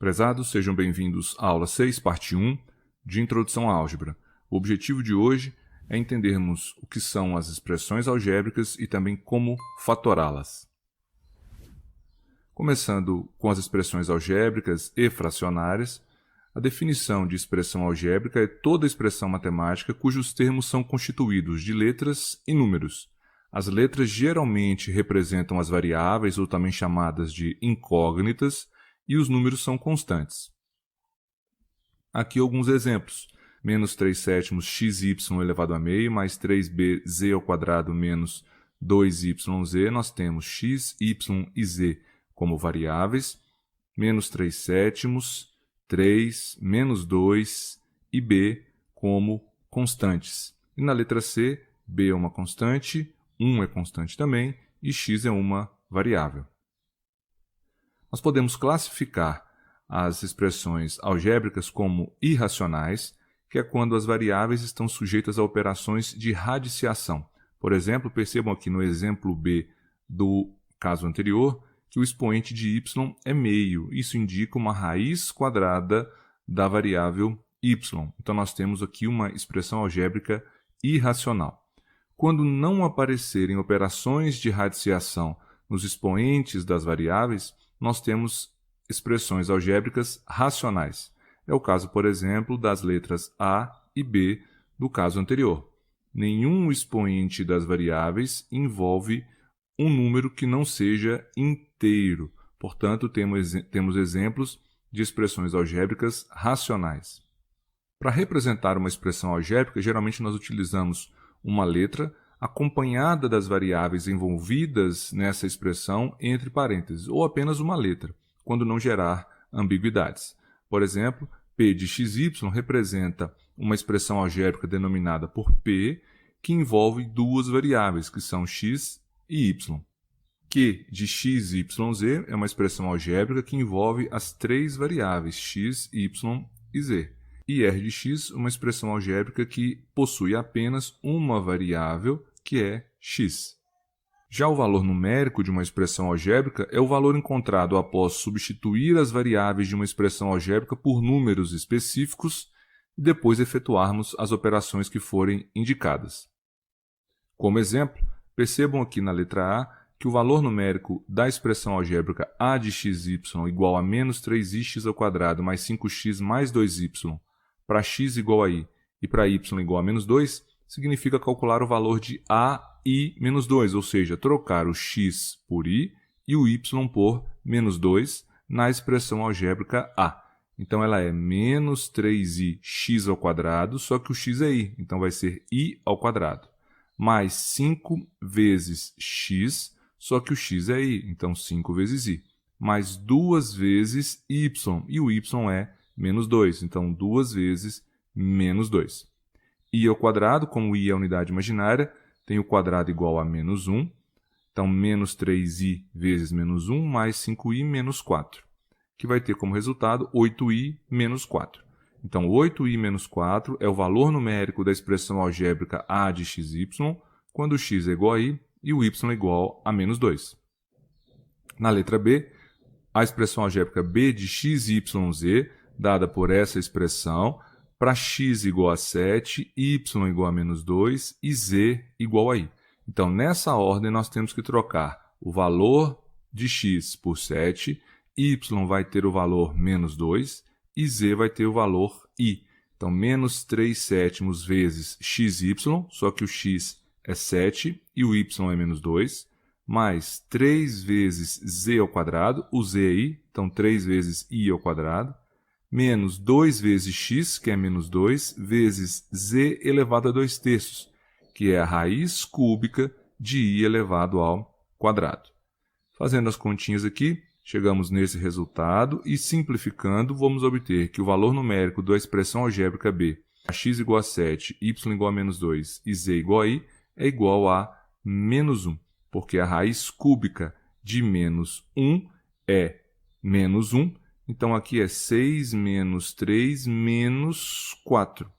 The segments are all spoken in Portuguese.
Prezados, sejam bem-vindos à aula 6, parte 1, de Introdução à Álgebra. O objetivo de hoje é entendermos o que são as expressões algébricas e também como fatorá-las. Começando com as expressões algébricas e fracionárias, a definição de expressão algébrica é toda expressão matemática cujos termos são constituídos de letras e números. As letras geralmente representam as variáveis, ou também chamadas de incógnitas, e os números são constantes. Aqui alguns exemplos. Menos 3 sétimos xy elevado a meio, mais 3bz ao quadrado menos 2yz. Nós temos x, y e z como variáveis. Menos 3 sétimos, 3, menos 2 e b como constantes. E na letra C, b é uma constante, 1 é constante também e x é uma variável. Nós podemos classificar as expressões algébricas como irracionais, que é quando as variáveis estão sujeitas a operações de radiciação. Por exemplo, percebam aqui no exemplo B do caso anterior que o expoente de y é meio. Isso indica uma raiz quadrada da variável y. Então, nós temos aqui uma expressão algébrica irracional. Quando não aparecerem operações de radiciação nos expoentes das variáveis, nós temos expressões algébricas racionais. É o caso, por exemplo, das letras A e B do caso anterior. Nenhum expoente das variáveis envolve um número que não seja inteiro. Portanto, temos exemplos de expressões algébricas racionais. Para representar uma expressão algébrica, geralmente nós utilizamos uma letra acompanhada das variáveis envolvidas nessa expressão entre parênteses, ou apenas uma letra, quando não gerar ambiguidades. Por exemplo, P de xy representa uma expressão algébrica denominada por P, que envolve duas variáveis, que são x e y. Q de x, y, z é uma expressão algébrica que envolve as três variáveis x, y e z. E R de x, uma expressão algébrica que possui apenas uma variável, que é x. Já o valor numérico de uma expressão algébrica é o valor encontrado após substituir as variáveis de uma expressão algébrica por números específicos e depois efetuarmos as operações que forem indicadas. Como exemplo, percebam aqui na letra A que o valor numérico da expressão algébrica A de xy igual a menos 3x ao quadrado mais 5x mais 2y para x igual a i e para y igual a menos 2, significa calcular o valor de a i menos 2, ou seja, trocar o x por i e o y por menos 2 na expressão algébrica A. Então, ela é menos 3i x ao quadrado, só que o x é i, então vai ser i ao quadrado. Mais 5 vezes x, só que o x é i, então 5 vezes i. Mais 2 vezes y, e o y é menos 2, então 2 vezes menos 2. I ao quadrado, como i é a unidade imaginária, tem o quadrado igual a menos 1. Então, menos 3i vezes menos 1 mais 5i menos 4, que vai ter como resultado 8i menos 4. Então, 8i menos 4 é o valor numérico da expressão algébrica A de xy, quando x é igual a i e o y é igual a menos 2. Na letra B, a expressão algébrica B de xyz, dada por essa expressão, para x igual a 7, y igual a menos 2 e z igual a i. Então, nessa ordem, nós temos que trocar o valor de x por 7, y vai ter o valor menos 2 e z vai ter o valor i. Então, menos 3 sétimos vezes xy, só que o x é 7 e o y é menos 2, mais 3 vezes z ao quadrado, o z é i, então 3 vezes i ao quadrado, menos 2 vezes x, que é menos 2, vezes z elevado a 2 terços, que é a raiz cúbica de i elevado ao quadrado. Fazendo as continhas aqui, chegamos nesse resultado e, simplificando, vamos obter que o valor numérico da expressão algébrica B, a x igual a 7, y igual a menos 2 e z igual a i, é igual a menos 1, porque a raiz cúbica de menos 1 é menos 1, então, aqui é 6 menos 3 menos 4.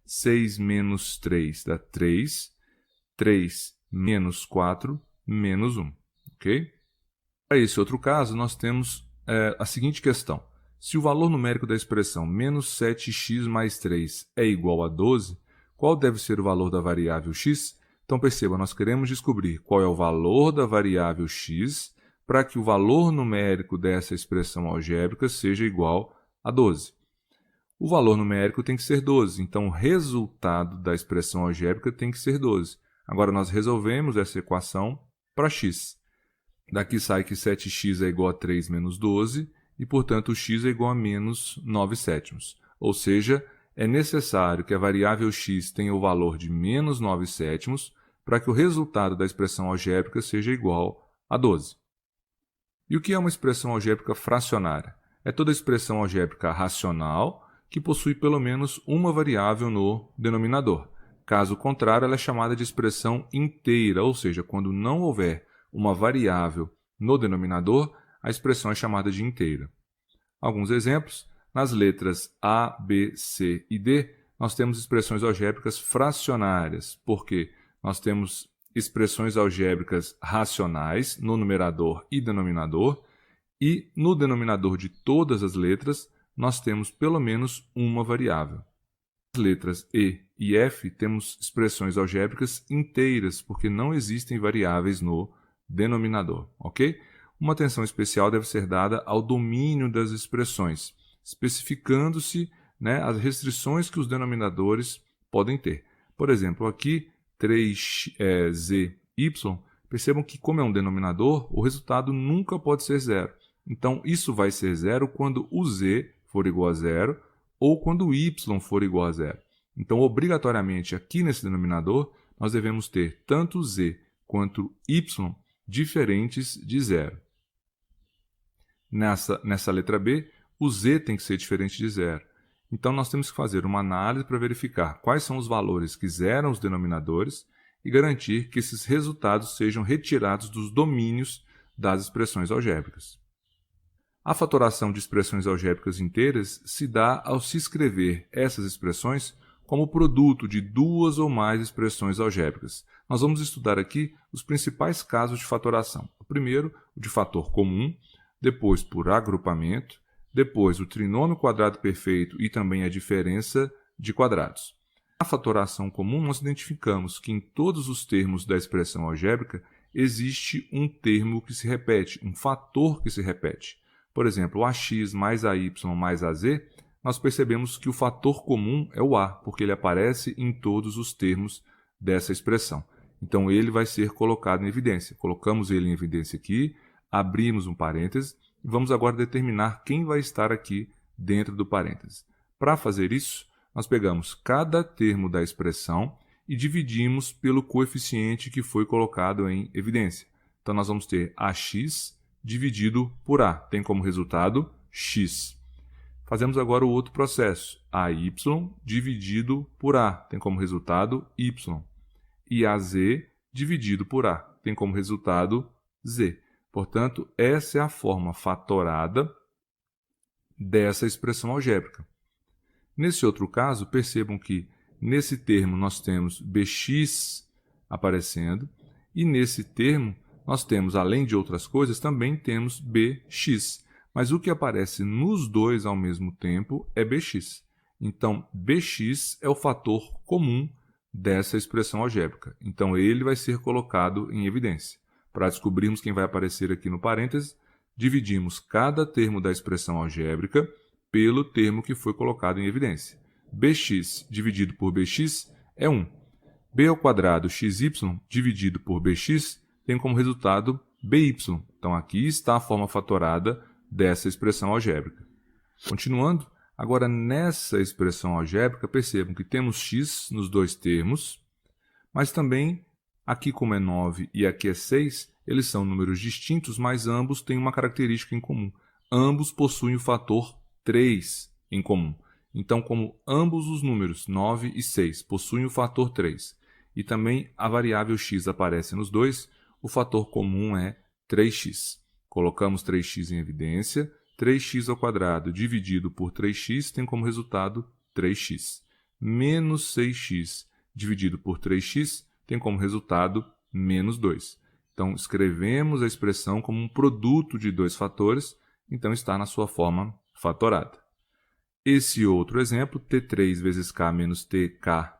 6 menos 3 dá 3. 3 menos 4 menos 1. Ok? Para esse outro caso, nós temos a seguinte questão. Se o valor numérico da expressão menos 7x mais 3 é igual a 12, qual deve ser o valor da variável x? Então perceba, nós queremos descobrir qual é o valor da variável x para que o valor numérico dessa expressão algébrica seja igual a 12. O valor numérico tem que ser 12, então o resultado da expressão algébrica tem que ser 12. Agora nós resolvemos essa equação para x. Daqui sai que 7x é igual a 3 menos 12 e, portanto, o x é igual a menos 9 sétimos. Ou seja, é necessário que a variável x tenha o valor de menos 9 sétimos para que o resultado da expressão algébrica seja igual a 12. E o que é uma expressão algébrica fracionária? É toda expressão algébrica racional que possui pelo menos uma variável no denominador. Caso contrário, ela é chamada de expressão inteira, ou seja, quando não houver uma variável no denominador, a expressão é chamada de inteira. Alguns exemplos: nas letras A, B, C e D, nós temos expressões algébricas fracionárias, porque nós temos expressões algébricas racionais no numerador e denominador, e no denominador de todas as letras, nós temos pelo menos uma variável. Nas letras E e F, temos expressões algébricas inteiras, porque não existem variáveis no denominador, ok? Uma atenção especial deve ser dada ao domínio das expressões, especificando-se, as restrições que os denominadores podem ter. Por exemplo, aqui, 3zy, percebam que, como é um denominador, o resultado nunca pode ser zero. Então, isso vai ser zero quando o z for igual a zero ou quando o y for igual a zero. Então, obrigatoriamente, aqui nesse denominador, nós devemos ter tanto z quanto y diferentes de zero. Nessa letra B, o z tem que ser diferente de zero. Então, nós temos que fazer uma análise para verificar quais são os valores que zeram os denominadores e garantir que esses resultados sejam retirados dos domínios das expressões algébricas. A fatoração de expressões algébricas inteiras se dá ao se escrever essas expressões como produto de duas ou mais expressões algébricas. Nós vamos estudar aqui os principais casos de fatoração. O primeiro, o de fator comum, depois por agrupamento, depois o trinômio quadrado perfeito e também a diferença de quadrados. Na fatoração comum, nós identificamos que em todos os termos da expressão algébrica existe um termo que se repete, um fator que se repete. Por exemplo, ax mais ay mais az, nós percebemos que o fator comum é o a, porque ele aparece em todos os termos dessa expressão. Então, ele vai ser colocado em evidência. Colocamos ele em evidência aqui, abrimos um parêntese e vamos agora determinar quem vai estar aqui dentro do parêntese. Para fazer isso, nós pegamos cada termo da expressão e dividimos pelo coeficiente que foi colocado em evidência. Então, nós vamos ter ax dividido por a, tem como resultado x. Fazemos agora o outro processo, ay dividido por a, tem como resultado y. E az dividido por a, tem como resultado z. Portanto, essa é a forma fatorada dessa expressão algébrica. Nesse outro caso, percebam que nesse termo nós temos bx aparecendo e nesse termo nós temos, além de outras coisas, também temos bx. Mas o que aparece nos dois ao mesmo tempo é bx. Então, bx é o fator comum dessa expressão algébrica. Então, ele vai ser colocado em evidência. Para descobrirmos quem vai aparecer aqui no parêntese, dividimos cada termo da expressão algébrica pelo termo que foi colocado em evidência. Bx dividido por bx é 1. B ao quadrado xy dividido por bx tem como resultado by. Então, aqui está a forma fatorada dessa expressão algébrica. Continuando, agora nessa expressão algébrica, percebam que temos x nos dois termos, mas também, aqui como é 9 e aqui é 6, eles são números distintos, mas ambos têm uma característica em comum. Ambos possuem o fator 3 em comum. Então, como ambos os números 9 e 6 possuem o fator 3 e também a variável x aparece nos dois, o fator comum é 3x. Colocamos 3x em evidência, 3x ao quadrado dividido por 3x tem como resultado 3x. Menos 6x dividido por 3x tem como resultado menos 2. Então, escrevemos a expressão como um produto de dois fatores, então está na sua forma fatorada. Esse outro exemplo, t3 vezes k menos tk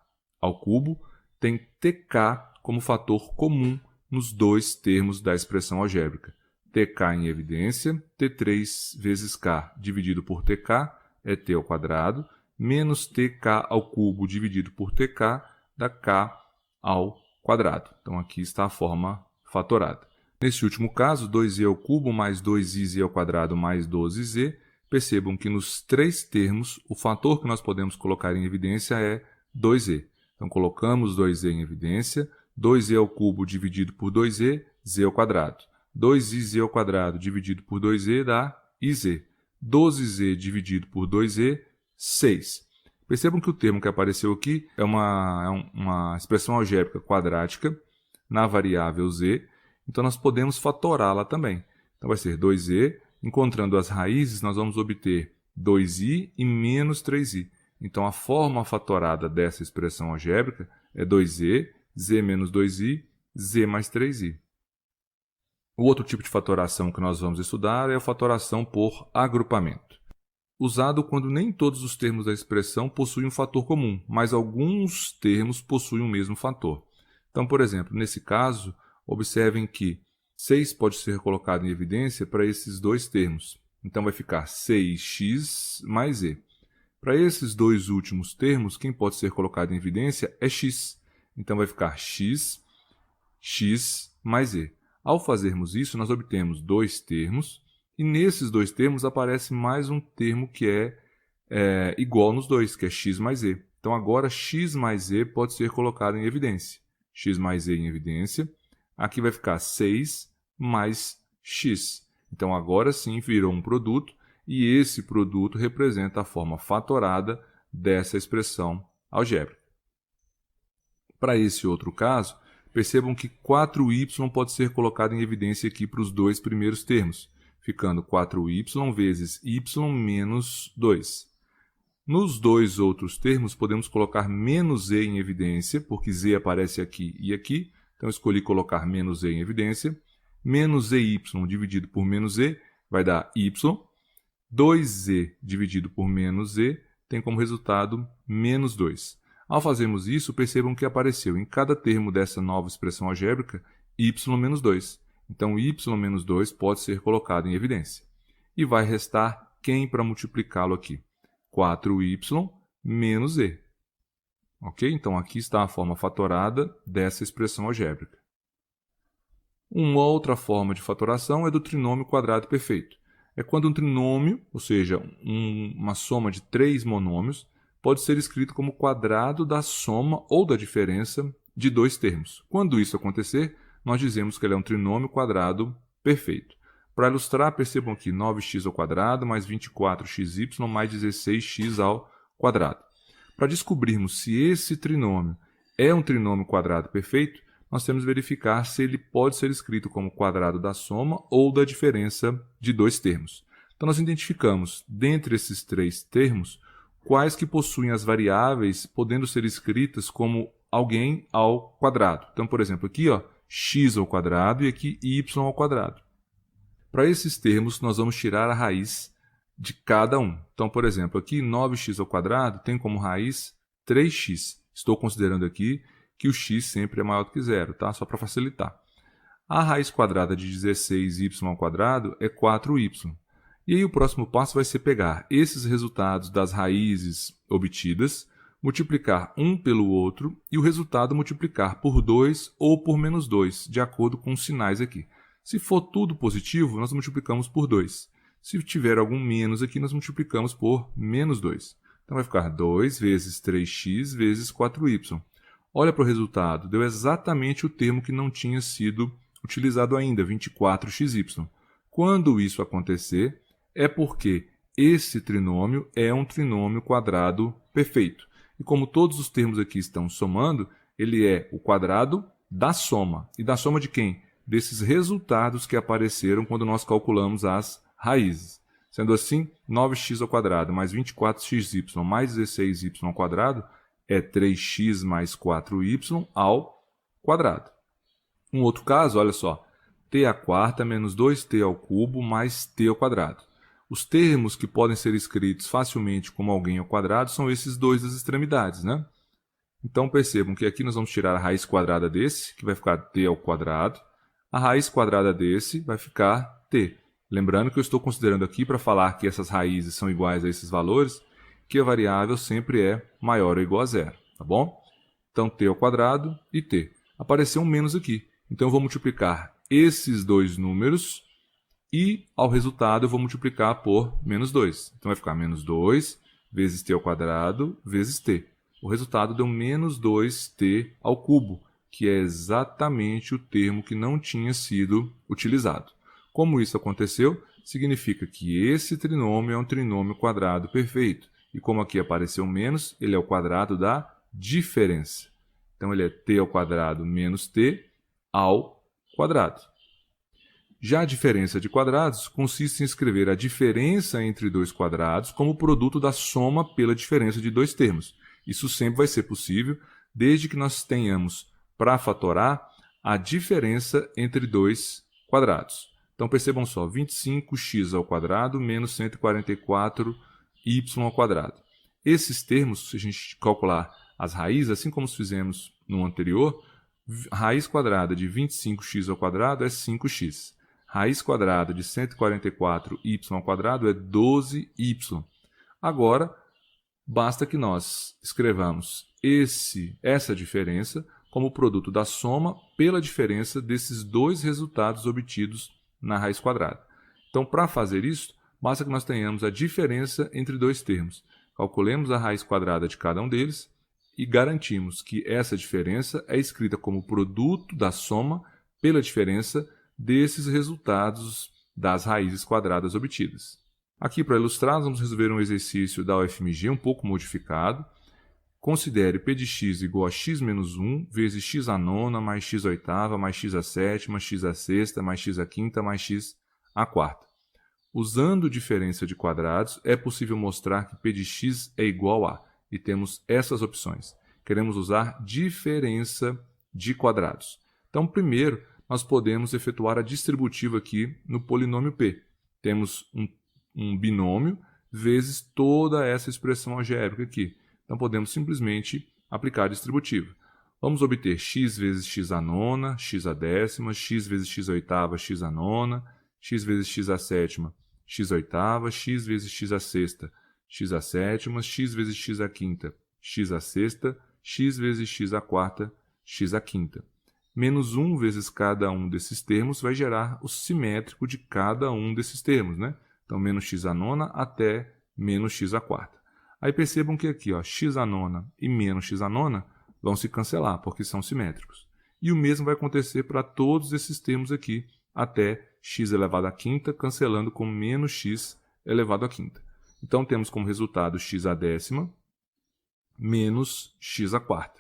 ao cubo, tem tk como fator comum nos dois termos da expressão algébrica. tk em evidência, t3 vezes k dividido por tk é t ao quadrado, menos tk ao cubo dividido por tk dá k ao quadrado. Então, aqui está a forma fatorada. Nesse último caso, 2z ao cubo mais 2iz ao quadrado mais 12z, percebam que nos três termos, o fator que nós podemos colocar em evidência é 2z. Então, colocamos 2z em evidência, 2z ao cubo dividido por 2z, z ao quadrado. 2iz ao quadrado dividido por 2z dá iz. 12z dividido por 2z, 6. Percebam que o termo que apareceu aqui é uma expressão algébrica quadrática na variável z, então nós podemos fatorá-la também. Então vai ser 2z, encontrando as raízes, nós vamos obter 2i e menos 3i. Então a forma fatorada dessa expressão algébrica é 2z, z menos 2i, z mais 3i. O outro tipo de fatoração que nós vamos estudar é a fatoração por agrupamento, usado quando nem todos os termos da expressão possuem um fator comum, mas alguns termos possuem o mesmo fator. Então, por exemplo, nesse caso, observem que 6 pode ser colocado em evidência para esses dois termos. Então, vai ficar 6x mais e. Para esses dois últimos termos, quem pode ser colocado em evidência é x. Então, vai ficar x mais e. Ao fazermos isso, nós obtemos dois termos, e nesses dois termos aparece mais um termo que é igual nos dois, que é x mais e. Então, agora x mais e pode ser colocado em evidência. X mais e em evidência. Aqui vai ficar 6 mais x. Então, agora sim virou um produto, e esse produto representa a forma fatorada dessa expressão algébrica. Para esse outro caso, percebam que 4y pode ser colocado em evidência aqui para os dois primeiros termos, ficando 4y vezes y menos 2. Nos dois outros termos, podemos colocar menos z em evidência, porque z aparece aqui e aqui. Então, escolhi colocar menos z em evidência. Menos zy dividido por menos z vai dar y. 2z dividido por menos z tem como resultado menos 2. Ao fazermos isso, percebam que apareceu em cada termo dessa nova expressão algébrica y menos 2. Então, y menos 2 pode ser colocado em evidência. E vai restar quem para multiplicá-lo aqui? 4y menos e. Ok? Então, aqui está a forma fatorada dessa expressão algébrica. Uma outra forma de fatoração é do trinômio quadrado perfeito. É quando um trinômio, ou seja, uma soma de três monômios, pode ser escrito como quadrado da soma ou da diferença de dois termos. Quando isso acontecer, nós dizemos que ele é um trinômio quadrado perfeito. Para ilustrar, percebam aqui 9x ao quadrado mais 24xy mais 16x ao quadrado. Para descobrirmos se esse trinômio é um trinômio quadrado perfeito, nós temos que verificar se ele pode ser escrito como quadrado da soma ou da diferença de dois termos. Então, nós identificamos, dentre esses três termos, quais que possuem as variáveis podendo ser escritas como alguém ao quadrado. Então, por exemplo, aqui, ó, x ao quadrado e aqui y ao quadrado. Para esses termos, nós vamos tirar a raiz de cada um. Então, por exemplo, aqui 9x ao quadrado tem como raiz 3x. Estou considerando aqui que o x sempre é maior do que zero, tá? Só para facilitar. A raiz quadrada de 16y ao quadrado é 4y. E aí o próximo passo vai ser pegar esses resultados das raízes obtidas, multiplicar um pelo outro e o resultado multiplicar por 2 ou por menos 2, de acordo com os sinais aqui. Se for tudo positivo, nós multiplicamos por 2. Se tiver algum menos aqui, nós multiplicamos por menos 2. Então vai ficar 2 vezes 3x vezes 4y. Olha para o resultado, deu exatamente o termo que não tinha sido utilizado ainda, 24xy. Quando isso acontecer, é porque esse trinômio é um trinômio quadrado perfeito. E como todos os termos aqui estão somando, ele é o quadrado da soma. E da soma de quem? Desses resultados que apareceram quando nós calculamos as raízes. Sendo assim, 9x ao quadrado mais 24xy mais 16y ao quadrado é 3x mais 4y ao quadrado. Um outro caso, olha só, t à quarta menos 2t ao cubo mais t ao quadrado. Os termos que podem ser escritos facilmente como alguém ao quadrado são esses dois das extremidades, né? Então percebam que aqui nós vamos tirar a raiz quadrada desse, que vai ficar t ao quadrado. A raiz quadrada desse vai ficar t. Lembrando que eu estou considerando aqui, para falar que essas raízes são iguais a esses valores, que a variável sempre é maior ou igual a zero, tá bom? Então t ao quadrado e t. Apareceu um menos aqui. Então eu vou multiplicar esses dois números e ao resultado eu vou multiplicar por menos 2. Então vai ficar menos 2 vezes t ao quadrado vezes t. O resultado deu menos 2t ao cubo, que é exatamente o termo que não tinha sido utilizado. Como isso aconteceu, significa que esse trinômio é um trinômio quadrado perfeito. E como aqui apareceu menos, ele é o quadrado da diferença. Então ele é t ao quadrado menos t ao quadrado. Já a diferença de quadrados consiste em escrever a diferença entre dois quadrados como produto da soma pela diferença de dois termos. Isso sempre vai ser possível, desde que nós tenhamos, para fatorar, a diferença entre dois quadrados. Então percebam só, 25x ao quadrado menos 144y ao quadrado. Esses termos, se a gente calcular as raízes, assim como fizemos no anterior, raiz quadrada de 25x ao quadrado é 5x. Raiz quadrada de 144y ao quadrado é 12y. Agora, basta que nós escrevamos essa diferença como produto da soma pela diferença desses dois resultados obtidos na raiz quadrada. Então, para fazer isso, basta que nós tenhamos a diferença entre dois termos. Calculemos a raiz quadrada de cada um deles e garantimos que essa diferença é escrita como produto da soma pela diferença desses resultados das raízes quadradas obtidas. Aqui, para ilustrar, nós vamos resolver um exercício da UFMG um pouco modificado. Considere p de x igual a x menos 1 vezes x à nona mais x à oitava mais x à sétima, x à sexta mais x à quinta mais x à quarta. Usando diferença de quadrados, é possível mostrar que p de x é igual a, e temos essas opções. Queremos usar diferença de quadrados. Então, primeiro, nós podemos efetuar a distributiva aqui no polinômio p. Temos um binômio vezes toda essa expressão algébrica aqui. Então, podemos simplesmente aplicar a distributiva. Vamos obter x vezes x à nona, x à décima, x vezes x à oitava, x à nona, x vezes x à sétima, x à oitava, x vezes x à sexta, x à sétima, x vezes x à quinta, x à sexta, x vezes x à quarta, x à quinta. Menos 1 vezes cada um desses termos vai gerar o simétrico de cada um desses termos, né? Então, menos x à nona até menos x à quarta. Aí percebam que aqui, ó, x à nona e menos x à nona vão se cancelar, porque são simétricos. E o mesmo vai acontecer para todos esses termos aqui, até x elevado à quinta, cancelando com menos x elevado à quinta. Então, temos como resultado x à décima menos x à quarta.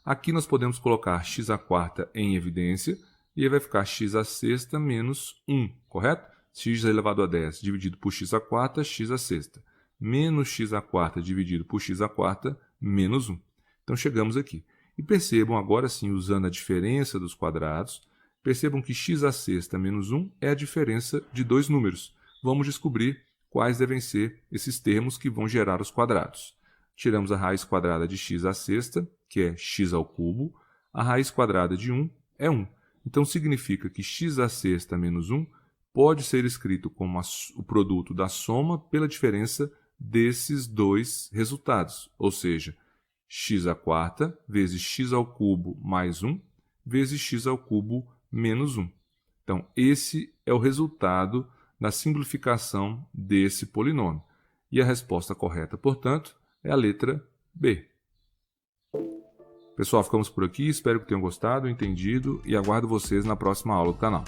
Aqui nós podemos colocar x à quarta em evidência, e aí vai ficar x à sexta menos 1, correto? X elevado a 10 dividido por x à quarta, x à sexta. Menos x à quarta dividido por x à quarta, menos 1. Então, chegamos aqui. E percebam agora sim, usando a diferença dos quadrados, percebam que x à sexta menos 1 é a diferença de dois números. Vamos descobrir quais devem ser esses termos que vão gerar os quadrados. Tiramos a raiz quadrada de x à sexta, que é x ao cubo. A raiz quadrada de 1 é 1. Então, significa que x à sexta menos 1 pode ser escrito como o produto da soma pela diferença desses dois resultados, ou seja, x à quarta vezes x ao cubo mais 1 vezes x ao cubo menos 1. Então, esse é o resultado da simplificação desse polinômio. E a resposta correta, portanto, é a letra B. Pessoal, ficamos por aqui. Espero que tenham gostado, entendido e aguardo vocês na próxima aula do canal.